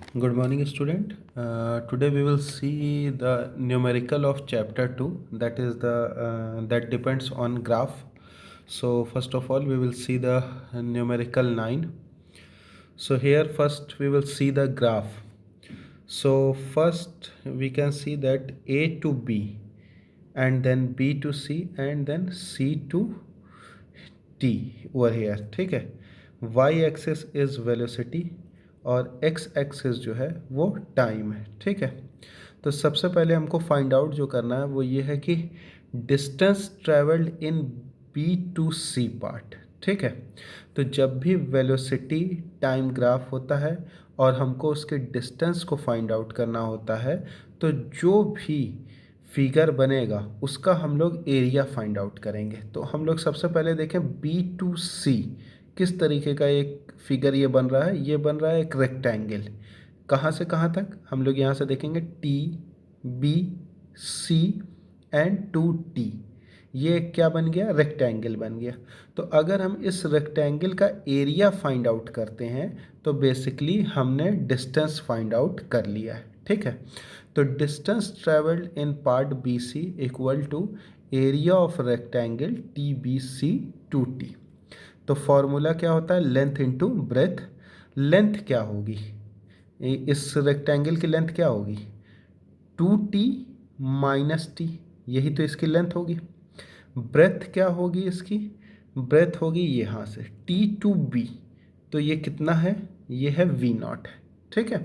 Good morning, student. Today we will see the numerical of chapter 2, that is that depends on graph. So first of all we will see the numerical 9. So here first we will see the graph. So first we can see that A to B and then B to C and then C to T over here, ठीक है। Y axis is velocity और X axis जो है वो time है, ठीक है। तो सबसे पहले हमको फाइंड आउट जो करना है वो ये है कि distance travelled in B to C part, ठीक है। तो जब भी वेलोसिटी टाइम ग्राफ होता है और हमको उसके डिस्टेंस को फाइंड आउट करना होता है, तो जो भी फिगर बनेगा उसका हम लोग एरिया फाइंड आउट करेंगे। तो हम लोग सबसे पहले देखें बी टू सी किस तरीके का एक फिगर ये बन रहा है। ये बन रहा है एक रेक्टेंगल। कहाँ से कहाँ तक हम लोग यहाँ से देखेंगे T B C and two T. ये क्या बन गया? रेक्टेंगल बन गया। तो अगर हम इस रेक्टेंगल का एरिया फाइंड आउट करते हैं तो बेसिकली हमने डिस्टेंस फाइंड आउट कर लिया है, ठीक है। तो distance travelled in part B C equal to area of rectangle T B C two T. तो फॉर्मूला क्या होता है? Length into breadth. लेंथ क्या होगी? इस रेक्टेंगल की लेंथ क्या होगी? टू टी माइनस टी, यही तो इसकी लेंथ होगी। ब्रेथ क्या होगी इसकी? ब्रेथ होगी यहाँ से टी टू बी, तो ये कितना है? ये है वी नॉट है, ठीक है।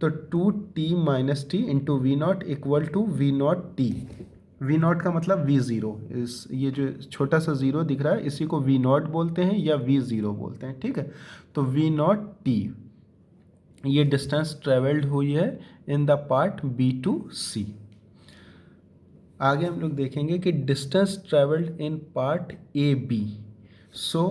तो two T minus T into V naught equal to V naught T. V naught का मतलब वी ज़ीरो, इस ये जो छोटा सा ज़ीरो दिख रहा है इसी को वी नॉट बोलते हैं या वी ज़ीरो बोलते हैं, ठीक है। तो वी नॉट टी ये डिस्टेंस ट्रेवल्ड हुई है in the part B to C. आगे हम लोग देखेंगे कि distance travelled in part A B. So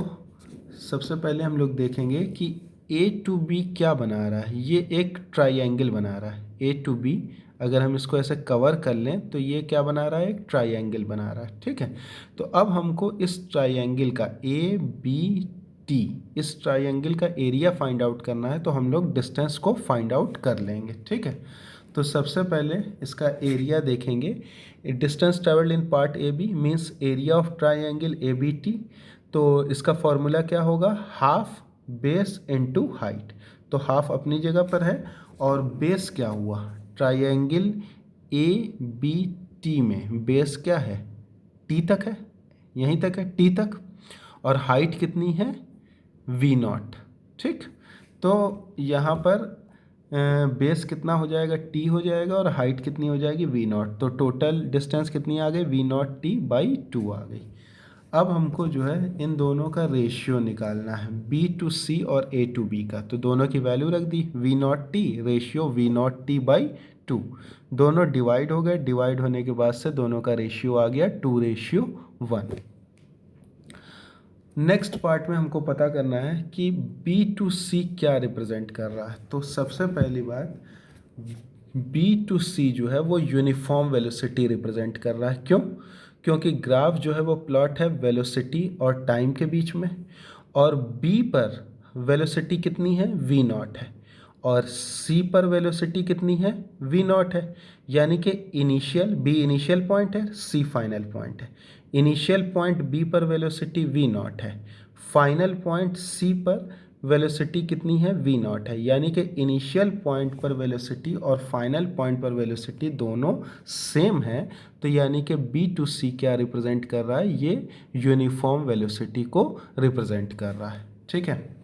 सबसे पहले हम लोग देखेंगे कि ए टू बी क्या बना रहा है। ये एक ट्राइंगल बना रहा है। ए टू बी अगर हम इसको ऐसे कवर कर लें तो ये क्या बना रहा है? एक ट्राइंगल बना रहा है, ठीक है। तो अब हमको इस ट्राइंगल का ए बी टी, इस ट्राइंगल का एरिया फाइंड आउट करना है। तो हम लोग डिस्टेंस को फाइंड आउट कर लेंगे, ठीक है। तो सबसे पहले इसका एरिया देखेंगे। Distance travelled in part A B means area of triangle A B T. तो इसका फॉर्मूला क्या होगा? Half base into height. तो हाफ अपनी जगह पर है और बेस क्या हुआ? ट्राइंगल ए बी टी में बेस क्या है? टी तक है, यहीं तक है टी तक। और हाइट कितनी है? वी नॉट, ठीक। तो यहाँ पर बेस कितना हो जाएगा? टी हो जाएगा और हाइट कितनी हो जाएगी? V naught. तो टोटल डिस्टेंस कितनी आ गई? V naught t by two आ गई। अब हमको जो है इन दोनों का रेशियो निकालना है, बी टू सी और ए टू बी का। तो दोनों की वैल्यू रख दी, v naught t ratio v naught t by two. दोनों डिवाइड हो गए, डिवाइड होने के बाद से दोनों का रेशियो आ गया 2:1। नेक्स्ट पार्ट में हमको पता करना है कि बी टू सी क्या रिप्रेजेंट कर रहा है। तो सबसे पहली बात, बी टू सी जो है वो यूनिफॉर्म वेलोसिटी रिप्रेजेंट कर रहा है। क्यों? क्योंकि ग्राफ जो है वो प्लॉट है वेलोसिटी और टाइम के बीच में, और बी पर वेलोसिटी कितनी है? वी नॉट है। और सी पर वेलोसिटी कितनी है? वी नॉट है। यानी कि इनिशियल बी इनिशियल पॉइंट है, सी फाइनल पॉइंट है। इनिशियल पॉइंट बी पर वेलोसिटी वी नॉट है, फाइनल पॉइंट सी पर वेलोसिटी कितनी है? वी नॉट है। यानी कि इनिशियल पॉइंट पर वेलोसिटी और फाइनल पॉइंट पर वेलोसिटी दोनों सेम है। तो यानी कि बी टू सी क्या रिप्रेजेंट कर रहा है? ये यूनिफॉर्म वेलोसिटी को रिप्रेजेंट कर रहा है, ठीक है।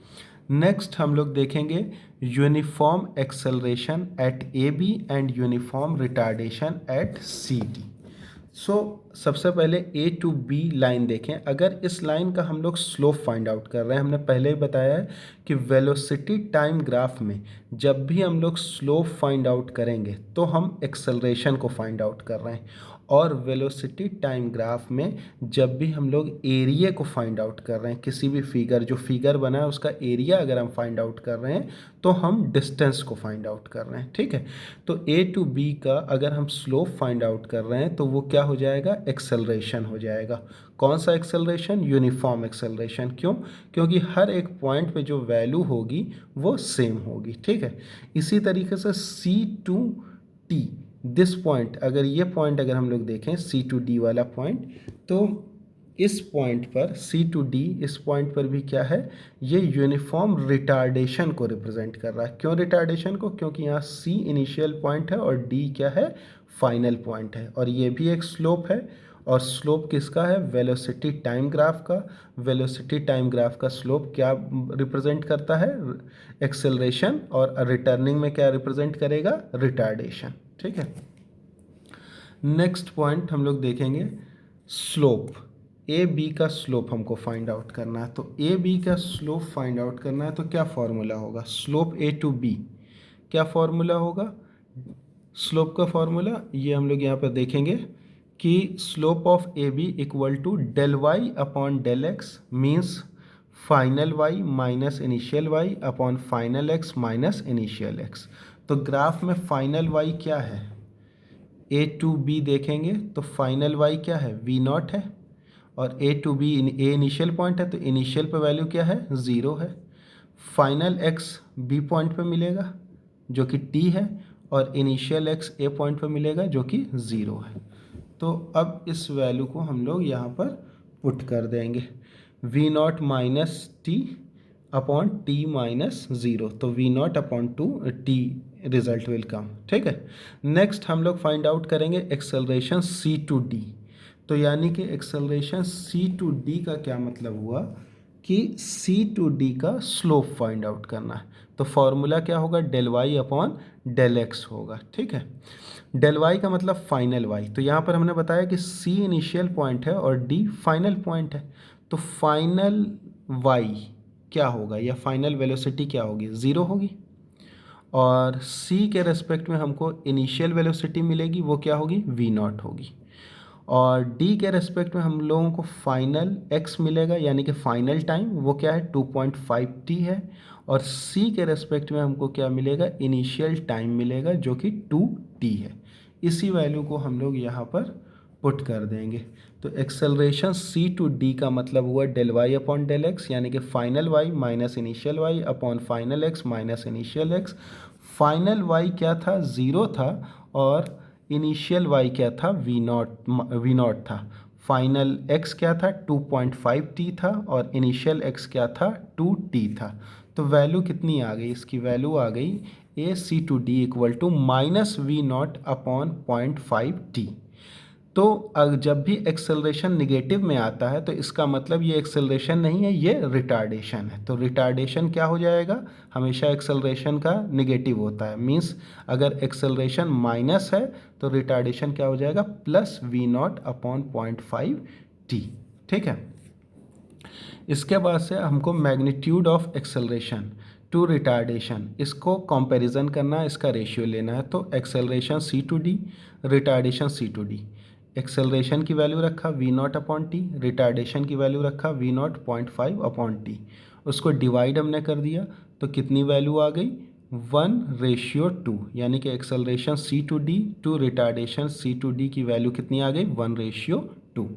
नेक्स्ट हम लोग देखेंगे uniform acceleration at A B and uniform retardation at C D. So सबसे पहले ए टू बी लाइन देखें। अगर इस लाइन का हम लोग स्लोप फाइंड आउट कर रहे हैं, हमने पहले ही बताया है कि वेलोसिटी टाइम ग्राफ में जब भी हम लोग स्लोप फाइंड आउट करेंगे तो हम एक्सेलरेशन को फाइंड आउट कर रहे हैं। और वेलोसिटी टाइम ग्राफ में जब भी हम लोग एरिया को फाइंड आउट कर रहे हैं, किसी भी फिगर जो फिगर बना है उसका एरिया अगर हम फाइंड आउट कर रहे हैं तो हम डिस्टेंस को फाइंड आउट कर रहे हैं, ठीक है। तो ए टू बी का अगर हम स्लोप फाइंड आउट कर रहे हैं तो वो क्या हो जाएगा, एक्सेलरेशन हो जाएगा। कौन सा एक्सेलरेशन, यूनिफॉर्म एक्सेलरेशन। क्यों, क्योंकि हर एक पॉइंट पे जो वैल्यू होगी वो सेम होगी, ठीक है। इसी तरीके से सी टू टी, दिस पॉइंट, अगर ये पॉइंट अगर हम लोग देखें सी टू डी वाला पॉइंट, तो इस पॉइंट पर सी टू डी, इस पॉइंट पर भी क्या है, ये यूनिफॉर्म रिटार्डेशन को रिप्रेजेंट कर रहा है। क्यों रिटार्डेशन को, क्योंकि यहाँ सी इनिशियल पॉइंट है और डी क्या है, फाइनल पॉइंट है। और ये भी एक स्लोप है, और स्लोप किसका है, वेलोसिटी टाइम ग्राफ का। वेलोसिटी टाइम ग्राफ का स्लोप क्या रिप्रेजेंट करता है, एक्सेलरेशन, और रिटर्निंग में क्या रिप्रेजेंट करेगा, रिटार्डेशन, ठीक है। नेक्स्ट पॉइंट हम लोग देखेंगे स्लोप। ए बी का स्लोप हमको फाइंड आउट करना है। तो ए बी का स्लोप फाइंड आउट करना है तो क्या फॉर्मूला होगा, स्लोप ए टू बी, क्या फॉर्मूला होगा, स्लोप का फॉर्मूला ये हम लोग यहाँ पर देखेंगे कि slope of A B equal to del Y upon del X means final Y minus initial Y upon final X minus initial X. तो ग्राफ में फाइनल वाई क्या है, ए टू बी देखेंगे तो फाइनल वाई क्या है, वी नॉट है, और A to B, A initial point है तो इनिशियल पे वैल्यू क्या है, ज़ीरो है। फाइनल एक्स बी पॉइंट पे मिलेगा जो कि टी है, और इनिशियल एक्स ए पॉइंट पे मिलेगा जो कि ज़ीरो है। तो अब इस वैल्यू को हम लोग यहाँ पर पुट कर देंगे, v naught minus t upon t minus zero, तो v naught upon two t result will come, ठीक है। नेक्स्ट हम लोग फाइंड आउट करेंगे एक्सेलरेशन सी टू डी। तो यानी कि एक्सेलरेशन सी टू डी का क्या मतलब हुआ कि सी टू डी का स्लोप फाइंड आउट करना है। तो फॉर्मूला क्या होगा, del Y upon del X होगा, ठीक है। डेल वाई का मतलब फाइनल वाई, तो यहाँ पर हमने बताया कि सी इनिशियल पॉइंट है और डी फाइनल पॉइंट है, तो फाइनल वाई क्या होगा, या फाइनल वेलोसिटी क्या होगी, ज़ीरो होगी। और सी के रेस्पेक्ट में हमको इनिशियल वेलोसिटी मिलेगी, वो क्या होगी, वी नॉट होगी। और डी के रेस्पेक्ट में हम लोगों को फाइनल एक्स मिलेगा, यानी कि फाइनल टाइम, वो क्या है, 2.5 टी है। और सी के रेस्पेक्ट में हमको क्या मिलेगा, इनिशियल टाइम मिलेगा जो कि 2 टी है। इसी वैल्यू को हम लोग यहाँ पर पुट कर देंगे। तो एक्सेलरेशन सी टू डी का मतलब हुआ del Y upon del X, यानी कि final Y minus initial Y upon final X minus initial X. Final Y क्या था, ज़ीरो था, और इनिशियल वाई क्या था, वी नॉट था। फाइनल एक्स क्या था, 2.5 टी था, और इनिशियल एक्स क्या था, 2 टी था। तो वैल्यू कितनी आ गई, इसकी वैल्यू आ गई A C to D equal to minus v naught upon 0.5 t. तो जब भी एक्सेलरेशन निगेटिव में आता है तो इसका मतलब ये एक्सेलरेशन नहीं है, ये रिटार्डेशन है। तो रिटार्डेशन क्या हो जाएगा, हमेशा एक्सेलरेशन का निगेटिव होता है, मींस अगर एक्सेलरेशन माइनस है तो रिटार्डेशन क्या हो जाएगा, plus V naught upon 0.5 T, ठीक है। इसके बाद से हमको magnitude of acceleration to retardation, इसको कंपैरिजन करना है, इसका रेशियो लेना है। तो acceleration C to D, retardation C to D. Acceleration की वैल्यू रखा V naught upon T, retardation की वैल्यू रखा वी नॉट 0.5 अपॉन टी, उसको डिवाइड हमने कर दिया तो कितनी वैल्यू आ गई, 1:2, यानी कि acceleration C to D to retardation C to D की वैल्यू कितनी आ गई, 1:2।